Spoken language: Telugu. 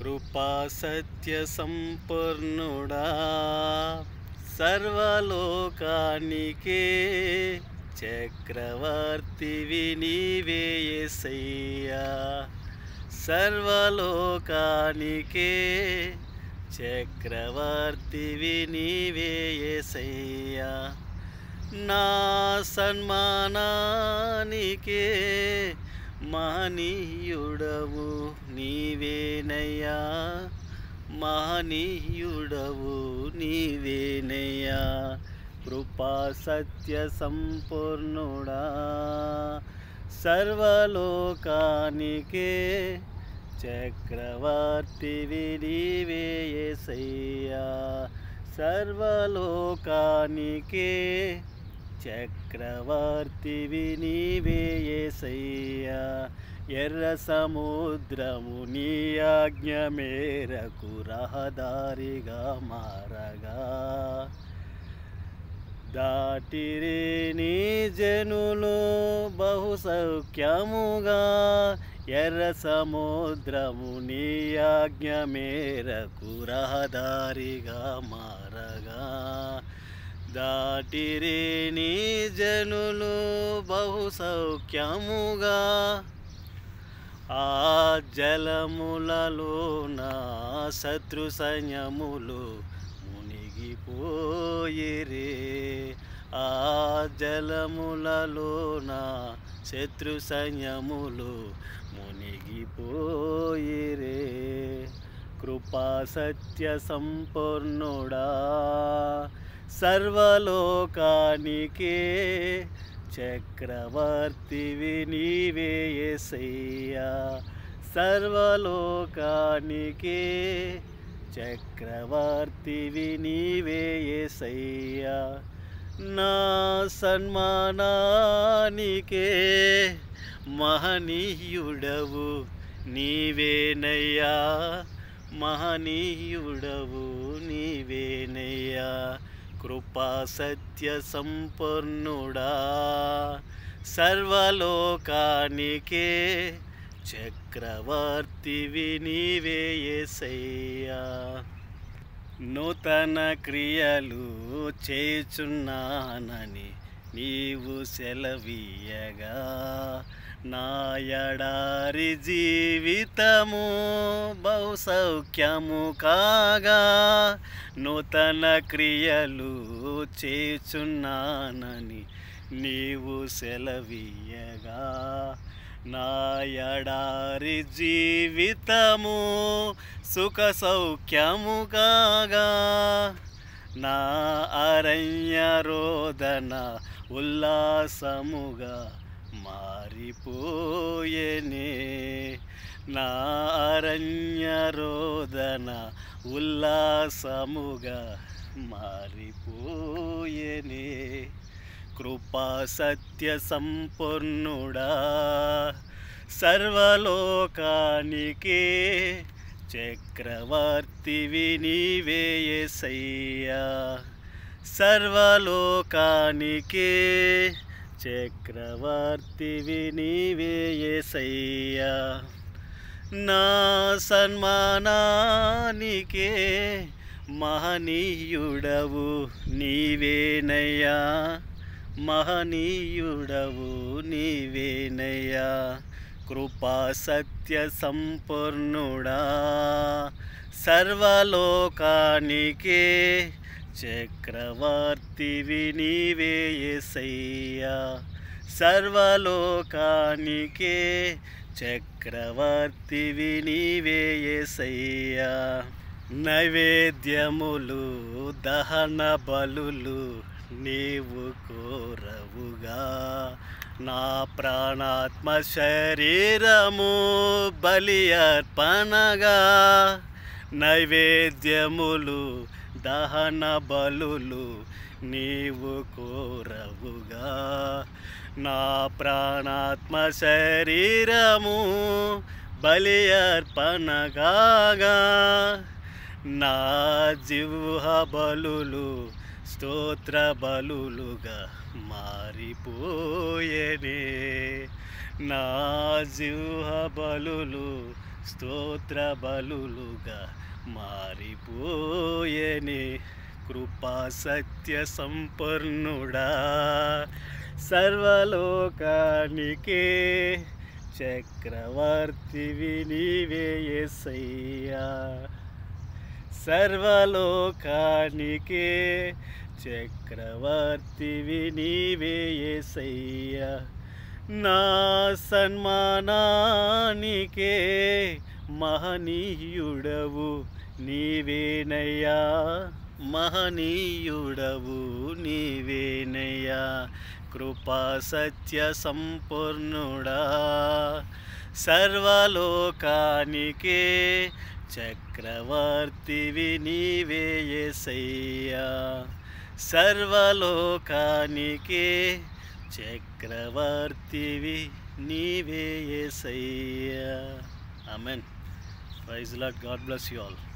కృపా సత్య సంపూర్ణుడా సర్వలోకానికే చక్రవర్తివి నీవే యేసయ్యా. సర్వలోకానికే చక్రవర్తివి నీవే యేసయ్యా. నా సన్మానానికే మహనీయుడవు నీవేనయ్యా. మహనీయుడవు నీవేనయ్యా. కృపా సత్య సంపూర్ణుడా సర్వలోకానికే చక్రవర్తివి నీవే యేసయ్యా. సర్వలోకానికే చక్రవర్తివి నీవే యేసయ్యా. ఎర్ర సముద్రము నీ ఆజ్ఞ మేరకు రహదారిగా మారగా దాటిరే నీ జనులు బహు సౌఖ్యముగా. ఎర్ర సముద్రము నీ ఆజ్ఞ మేరకు రహదారిగా మారగా దాటిరే నీ జనులు బహు సౌఖ్యముగా. ఆ జలములలోన శత్రు సైన్యములు మునిగిపోయిరే. ఆ జలములలోన శత్రు సైన్యములు మునిగిపోయిరే. కృపా సత్య సంపూర్ణుడా సర్వలోకానికే చక్రవర్తివి నీవే యేసయ్యా. సర్వలోకానికే చక్రవర్తివి నీవే యేసయ్యా. నా సన్మానానికే మహనీయుడవు నీవేనయ్యా. మహనీయుడవు నీవేనయ్యా. కృపా సత్య సంపూర్ణుడా సర్వలోకానికే చక్రవర్తివి నీవే యేసయ్యా. నూతన క్రియలు చేయుచున్నానని నీవు సెలవీయగా నా ఎడారి జీవితము బహు సౌఖ్యము కాగా. నూతన క్రియలు చేయుచున్నానని నీవు సెలవీయగా నా ఎడారి జీవితము సుఖ సౌఖ్యము కాగా. నా అరణ్య రోదన ఉల్లాసముగా మారిపోయేనే. నా అరణ్య రోదన ఉల్లాసముగా మారిపోయేనే. కృపా సత్య సంపూర్ణుడా సర్వలోకానికే చక్రవర్తివి నీవే యేసయ్యా. సర్వలోకానికే చక్రవర్తివి నీవే యేసయ్యా. నా సన్మానానికే మహనీయుడవు నీవేనయ్యా. మహనీయుడవు నీవేనయ్యా. కృపా సత్య సంపూర్ణుడా సర్వలోకానికే చక్రవర్తివి నీవే యేసయ్యా. సర్వలోకానికే చక్రవర్తివి నీవే యేసయ్యా. నైవేద్యములు దహన బలులు నీవు కోరవుగా. నా ప్రాణాత్మ శరీరము బలి అర్పణగా. నైవేద్యములు దహన బలులు నీవు కోరవుగా. నా ప్రాణాత్మ శరీరము బలి అర్పణగా. నా జిహ్వ బలులు స్తోత్ర బలులుగా మారిపోయేనే. నా జిహ్వ బలులు స్తోత్ర బలులుగా మారిపోయేనే. కృపా సత్య సంపన్నుడా, సర్వలోకానికే చక్రవర్తివి నీవే యేసయ్యా. సర్వలోకానికే చక్రవర్తివి నీవే యేసయ్యా. నా సన్మానానికే మహనీయుడవు నీవేనయ్యా. మహనీయుడవు నీవేనయ్యా. కృపా సత్య సంపూర్ణుడా, సర్వలోకానికే చక్రవర్తివి నీవే యేసయ్యా. సర్వలోకానికే చక్రవర్తివి నీవే Yesayya. Amen. Praise lord. God bless you all.